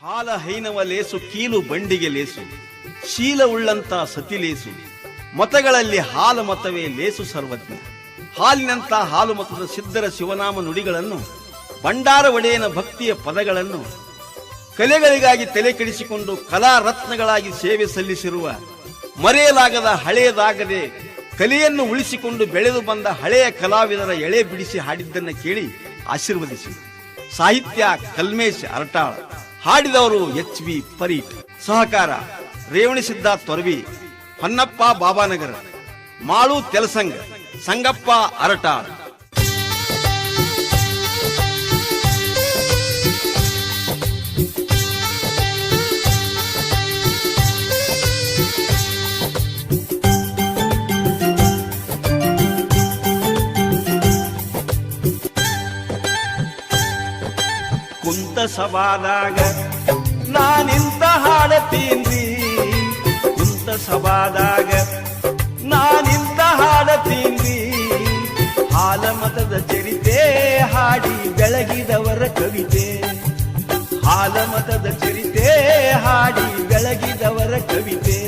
ಹಾಲ ಹೈನವ ಲೇಸು ಕೀಲು ಬಂಡಿಗೆ ಲೇಸು ಶೀಲವುಳ್ಳಂತ ಸತಿಲೇಸು ಮತಗಳಲ್ಲಿ ಹಾಲು ಮತವೇ ಲೇಸು ಸರ್ವಜ್ಞ. ಹಾಲಿನಂತ ಹಾಲು ಮತದ ಸಿದ್ಧರ ಶಿವನಾಮ ನುಡಿಗಳನ್ನು, ಭಂಡಾರ ಒಡೆಯನ ಭಕ್ತಿಯ ಪದಗಳನ್ನು, ಕಲೆಗಳಿಗಾಗಿ ತಲೆ ಕೆಡಿಸಿಕೊಂಡು ಕಲಾ ರತ್ನಗಳಾಗಿ ಸೇವೆ ಸಲ್ಲಿಸಿರುವ ಮರೆಯಲಾಗದ ಹಳೆಯದಾಗದೆ ಕಲೆಯನ್ನು ಉಳಿಸಿಕೊಂಡು ಬೆಳೆದು ಬಂದ ಹಳೆಯ ಕಲಾವಿದರ ಎಳೆ ಬಿಡಿಸಿ ಹಾಡಿದ್ದನ್ನು ಕೇಳಿ ಆಶೀರ್ವದಿಸಿ. ಸಾಹಿತ್ಯ ಕಲ್ಮೇಶ್ ಅರಟಾಳ, ಹಾಡಿದವರು HV ಪರೀಟ್, ಸಹಕಾರ ರೇವಣಿಸಿದ್ದ ತೊರವಿ, ಹೊನ್ನಪ್ಪ ಬಾಬಾನಗರ, ಮಾಳು ತೆಲಸಂಗ, ಸಂಗಪ್ಪ ಅರಟಾಳ. ಕುಂತ ಸಭಾದಾಗ ನಾನಿಂತ ಹಾಡತೀನ್ರಿ, ಕುಂತ ಸಭಾದಾಗ ನಾನಿಂತ ಹಾಡತೀನ್ರಿ, ಹಾಲ ಮತದ ಚರಿತೆ ಹಾಡಿ ಬೆಳಗಿದವರ ಕವಿತೆ, ಹಾಲ ಮತದ ಚರಿತೆ ಹಾಡಿ ಬೆಳಗಿದವರ ಕವಿತೆ.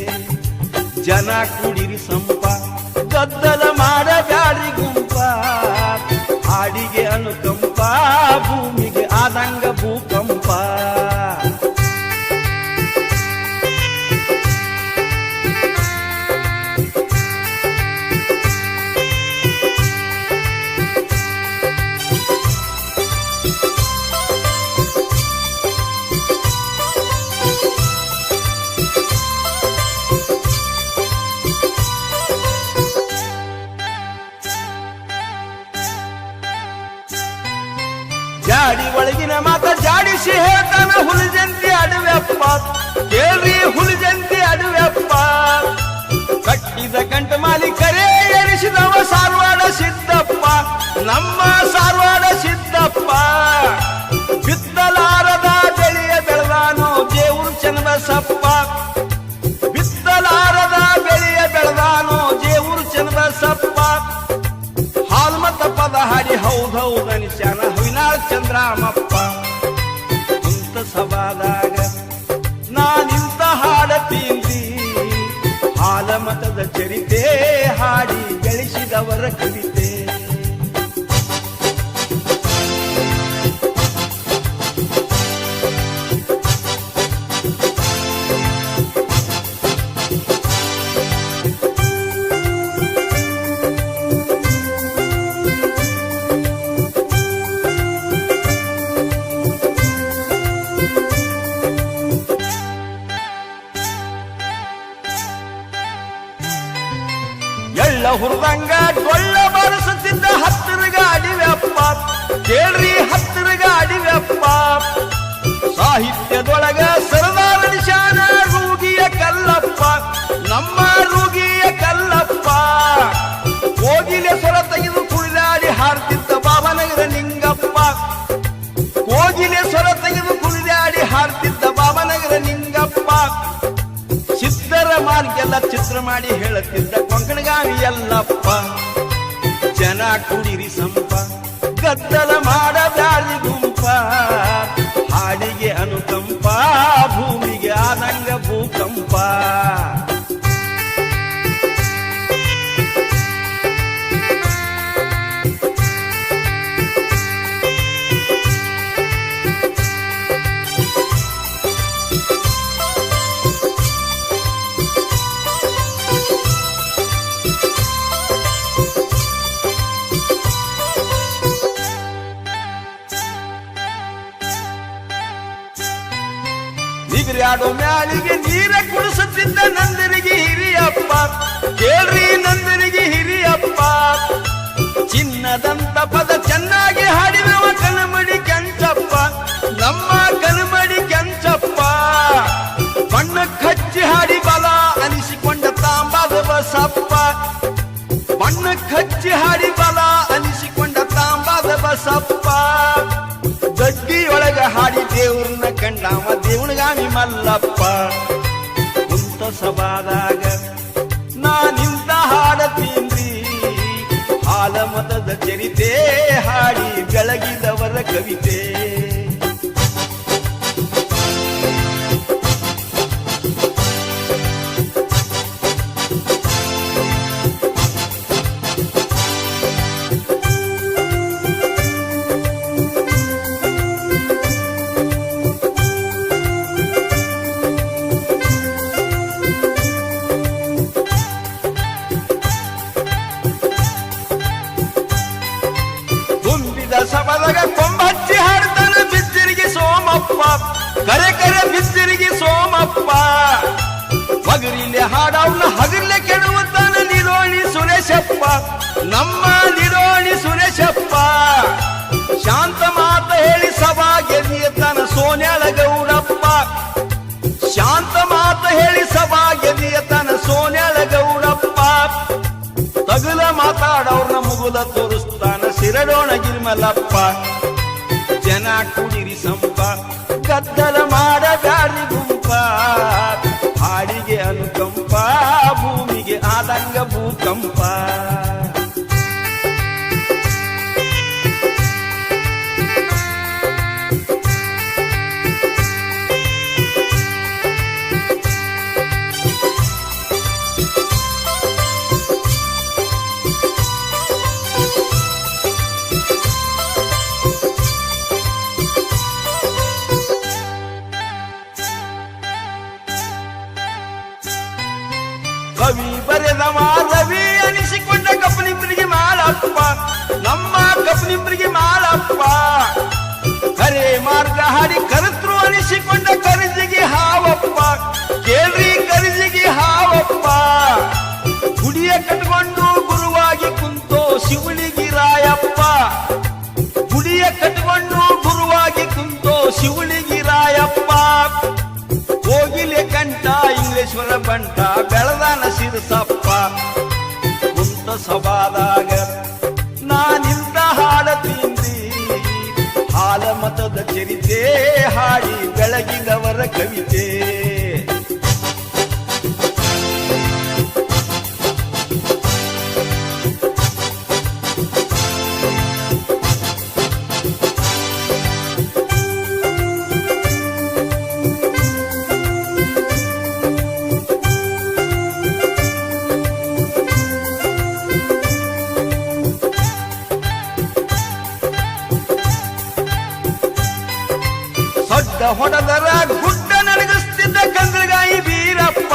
ಜನ ಕುಡಿರಿ ಸಂಪ, ಗದ್ದಲ ಮಾಡಬ್ಯಾಡ್ರಿ ಗುಂಪ, ಹಾಡಿಗೆ ಅನುಕಂಪ, ಭೂಮಿಗೆ ಆದಂಗ ಭೂಕಂಪ. ಜಾಡಿ ಒಳಗಿನ ಮಾತ ಜಾಡಿಸಿ ಹೇಳ್ತಾನ ಹುಲಿಜಂತಿ ಅಡವ್ಯಪ್ಪ, ಕೇಳ್ರಿ ಹುಲಿಜಂತಿ ಅಡವ್ಯಪ್ಪ. ಕಟ್ಟಿದ ಕಂಠ ಮಾಲಿ ಕರೆ ಎನಿಸಿದವ ಸಾರವಾಡ ಸಿದ್ದಪ್ಪ, ನಮ್ಮ ಸಾರವಾಡ ಸಿದ್ದಪ್ಪ. ಬಿತ್ತಲಾರದ ಬೆಳೆಯ ಬೆಳೆದಾನೋ ದೇವ್ರು ಚನ್ನಬಸಪ್ಪ, ಬಿತ್ತಲಾರದ ಬೆಳೆಯ ಬೆಳೆದಾನೋ ದೇವ್ರು ಚನ್ನಬಸಪ್ಪ. ಹಾಲ್ಮತ ಪದ ಹಾಡಿ ಹೌದೌದನಿಸ್ಯಾನ ಹವಿನಾಳ್ ಚಂದ್ರಾಮಪ್ಪ. ಕುಂತ ಸಭಾದಾಗ ನಾನಿಂತ ಹಾಡತೀನ್ರಿ, ಹಾಲ ಮತದ ಚರಿತೆ ಹಾಡಿ ಬೆಳೆಸಿದವರ ಕವಿತೆ. ಎಳ್ಳ ಹುರಿದಂಗ ಡೊಳ್ಳ ಬಾರಿಸುತ್ತಿದ್ದ ಹತ್ತಿರ ಗಾಡಿ ವ್ಯಪ್ಪ, ಕೇಳ್ರಿ ಹತ್ತಿರ ಗಾಡಿ ವ್ಯಪ್ಪ. ಸಾಹಿತ್ಯದೊಳಗ ಸರದಾರ ನಿಶಾನ ರೂಗಿಯ ಕಲ್ಲಪ್ಪ, ನಮ್ಮ ರೂಗಿಯ ಕಲ್ಲಪ್ಪ. ಕೋಗಿಲೆ ಸ್ವರ ತೆಗೆದು ಕುಣಿದಾಡಿ ಹಾಡ್ತಿದ್ದ ಬಾಬನಗರ ನಿಂಗಪ್ಪ, ಕೋಗಿಲೆ ಸ್ವರ ತೆಗೆದು ಕುಣಿದಾಡಿ ಹಾಡ್ತಿದ್ದ ಬಾಬನಗರ ನಿಂಗಪ್ಪ. ಸಿದ್ಧರ ಮಾರ್ಗೆಲ್ಲ ಚಿತ್ರ ಮಾಡಿ ಹೇಳುತ್ತಿದ್ದ ಕೊಂಕಣಗಾವಿ ಯಲ್ಲಪ್ಪ. ಜನ ಕುಡಿರಿ ಸಂಪ, ಗದ್ದಲ ಮಾಡಬ್ಯಾಡ್ರಿ ಗುಂಪ, ಹಾಡಿಗೆ ಅನುಕಂಪ, ಭೂಮಿಗೆ ಆದಂಗ ಭೂಕಂಪ. ನಿಗರ್ಯಾಡೋ ಮ್ಯಾಲಿಗೆ ನೀರ ಕುಡಿಸುತ್ತಿದ್ದ ನಂದನಿಗೆ ಹಿರಿಯಪ್ಪ, ಕೇಳ್ರಿ ನಂದನಿಗೆ ಹಿರಿಯಪ್ಪ. ಚಿನ್ನದಂತ ಪದ ಚೆನ್ನಾಗಿ ಹಾಡಿದವ ಕನಮಡಿ ಕೆಂಚಪ್ಪ, ನಮ್ಮ ಕನಮಡಿ ಕೆಂಚಪ್ಪ. ಬಣ್ಣ ಕಚ್ಚಿ ಹಾಡಿ ಬಲ ಅನಿಸಿಕೊಂಡ ತಾಂಬಾದ ಬಸಪ್ಪ, ಬಣ್ಣ ಕಚ್ಚಿ ಹಾಡಿ ಬಲ ಅನಿಸಿಕೊಂಡ ತಾಂಬಾದ ಬಸಪ್ಪ. ದಡ್ಡಿಯೊಳಗ ಹಾಡಿ ದೇವ್ರನ್ನ ಕಂಡಾವ ದೇವಣಗಾಮಿ ಮಲ್ಲಪ್ಪ. ಕುಂತ ಸಭಾದಾಗ ನಾನಿಂತ ಹಾಡತೀನ್ರಿ, ಹಾಲ ಮತದ ಚರಿತೆ ಹಾಡಿ ಬೆಳಗಿದವರ ಕವಿತೆ. ಕರೆ ಕರೆ ಬಿದ್ದಿರಿಗಿ ಸೋಮಪ್ಪ ಬಗರಿಲೆ ಹಾಡವ್ನ ಹಗರ್ಲೆ ಕೆಡುವುತ್ತಾನ ನಿರೋಣಿ ಸುರೇಶಪ್ಪ ನಮ್ಮ ನಿರೋಣಿ ಸುರೇಶಪ್ಪ ಶಾಂತ ಮಾತ ಹೇಳಿ ಸಭಾ ಗೆದಿಯತನ ಸೋನ್ಯಾಳ ಗೌಡಪ್ಪ ಶಾಂತ ಮಾತ ಹೇಳಿ ಸಭಾ ಗೆದಿಯತನ ಸೋನ್ಯಾಳ ಗೌಡಪ್ಪ ತಗುಲ ಮಾತಾಡವ್ರನ್ನ ಮುಗುಲ ತೋರಿಸ್ತಾನ ಸಿರಡೋಣ ಗಿರ್ಮಲಪ್ಪ ಜನ ಕುಡಿರಿ ಸಂಪ ಗದ್ದಲ ಮಾಡಬ್ಯಾಡ್ರಿ ಗುಂಪ ಹಾಡಿಗೆ ಅನುಕಂಪ ಭೂಮಿಗೆ ಆದಂಗ ಭೂಕಂಪ ಕವಿ ಬರೆದ ಮಾಧವಿ ಅನಿಸಿಕೊಂಡ ಕಪ್ಪನಿಂಬರಿಗೆ ಮಾಲಪ್ಪ ನಮ್ಮ ಕಪ್ಪನಿಂಬರಿಗೆ ಮಾಲಪ್ಪ ಕರೆ ಮಾರ್ಗ ಹಾಡಿ ಕರೆತ್ರು ಅನಿಸಿಕೊಂಡ ಕರಿಜಿಗೆ ಹಾವಪ್ಪ ಕೇಳ್ರಿ ಕರಿಜಿಗೆ ಹಾವಪ್ಪ ಗುಡಿಯ ಕಟ್ಕೊಂಡು ಗುರುವಾಗಿ ಕುಂತೋ ಶಿವಳಿಗಿ ರಾಯಪ್ಪ ಗುಡಿಯ ಕಟ್ಕೊಂಡು ಗುರುವಾಗಿ ಕುಂತೋ ಶಿವಳಿಗಿ ರಾಯಪ್ಪ ಹೋಗಿಲೆ ಕಂಠ ಇಂಗ್ಲೇಶ್ವರ ಬಂಟ ಬೆಳದಾನ ಸಿರಸಪ್ಪ ಕುಂತ ಸಭಾದಾಗ ನಾನಿಂತ ಹಾಡತೀನ್ರಿ ಹಾಲ ಮತದ ಚರಿತೆ ಹಾಡಿ ಬೆಳಗಿದವರ ಕವಿತೆ ಸೊಡ್ಡ ಹೊಡೆದರ ಗುಡ್ಡ ನಡಗಿಸ್ತಿದ್ದ ಕಂದಲಗಾಯಿ ಬೀರಪ್ಪ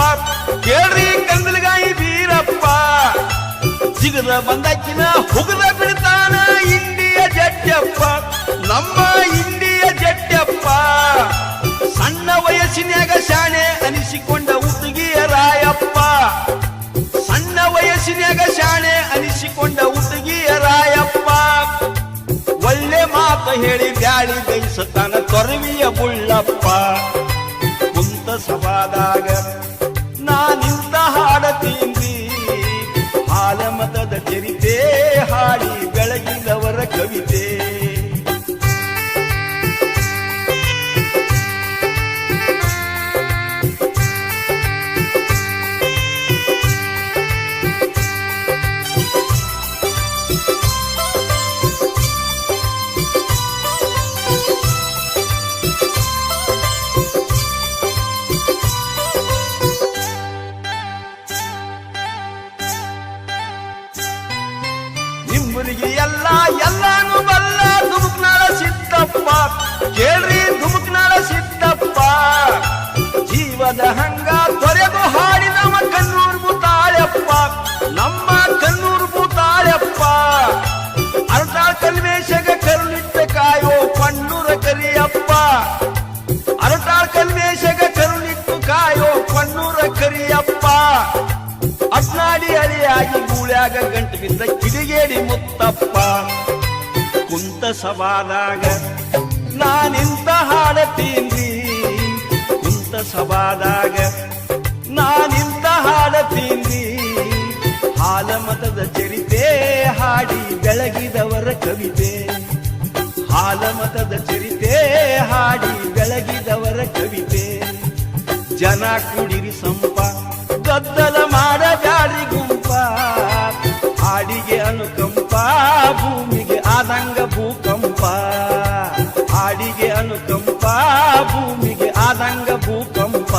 ಕೇಳ್ರಿ ಕಂದಲಗಾಯಿ ಬೀರಪ್ಪ ಸಿಗದ ಬಂದಕ್ಕಿನ ಹುಗದ ಬಿಡ್ತಾನ ಇಂಡಿಯ ಜಡ್ಜಪ್ಪ ನಮ್ಮ ಇಂಡಿಯ ಜಡ್ಜಪ್ಪ ಸಣ್ಣ ವಯಸ್ಸಿನ್ಯಾಗ ಶಾಣೆ ಅನಿಸಿಕೊಂಡ ಉಡುಗಿಯ ರಾಯಪ್ಪ ಸಣ್ಣ ವಯಸ್ಸಿನ್ಯಾಗ ಶಾಣೆ ಅನಿಸಿಕೊಂಡ ಉಡುಗಿಯ ರಾಯಪ್ಪ ಒಳ್ಳೆ ಮಾತು ಹೇಳಿ ಬ್ಯಾಳಿ ಗೈಸತಾನ ತೊರವಿಯ ಬುಳ್ಳಪ್ಪ ಕುಂತ ಸಭಾದಾಗ ನಾನಿಂತ ಹಾಡತೀನ್ರಿ ಹಾಲ ಮತದ ಚರಿತೆ ಹಾಡಿ ಬೆಳಗಿದವರ ಕವಿತೆ ನಿಮ್ಮರಿಗೆ ಎಲ್ಲಾನು ಬಲ್ಲ ದುಮುಕ್ನಾಳ ಸಿದ್ದಪ್ಪ ಕೇಳ್ರಿ ದುಮುಕ್ನಾಳ ಸಿದ್ದಪ್ಪ ಜೀವದ ಹಂಗ ತೊರೆದು ಹಾಡಿದವ ಕಣ್ಣೂರು ಭೂತಾಳಪ್ಪ ನಮ್ಮ ಕಣ್ಣೂರು ಭೂತಾಳಪ್ಪ ಅರಟಾಳ ಕಲ್ಮೇಶಗ ಕರುಳಿಟ್ಟ ಕಾಯೋ ಪಣ್ಣೂರ ಕರಿಯಪ್ಪ ಅರಟಾಳ ಕಲ್ಮೇಶಗ ಕರುಳಿಟ್ಟು ಕಾಯೋ ಪಣ್ಣೂರ ಕರಿಯಪ್ಪ ಅಟ್ನಾಡಿ ಅಳಿಯಾಗಿ ಗೂಳ್ಯಾಗ ಗಂಟು ಬಿದ್ದ ಕಿಡಿಗೇಡಿ ಮುತ್ತಪ್ಪ ಕುಂತ ಸಭಾದಾಗ ನಾನಿಂತ ಹಾಡತೀನ್ರಿ ಕುಂತ ಸಭಾದಾಗ ನಾನಿಂತ ಹಾಡತೀನ್ರಿ ಹಾಲ ಮತದ ಚರಿತೆ ಹಾಡಿ ಬೆಳಗಿದವರ ಕವಿತೆ ಹಾಲ ಮತದ ಚರಿತೆ ಹಾಡಿ ಬೆಳಗಿದವರ ಕವಿತೆ ಜನ ಕುಡಿರಿ ಸಂಪ ಗದ್ದಲ ಮಾಡಬ್ಯಾಡ್ರಿ ಗುಂಪ ಹಾಡಿಗೆ ಅನುಕಂಪ ಭೂಮಿಗೆ ಆದಂಗ ಭೂಕಂಪ ಹಾಡಿಗೆ ಅನುಕಂಪ ಭೂಮಿಗೆ ಆದಂಗ ಭೂಕಂಪ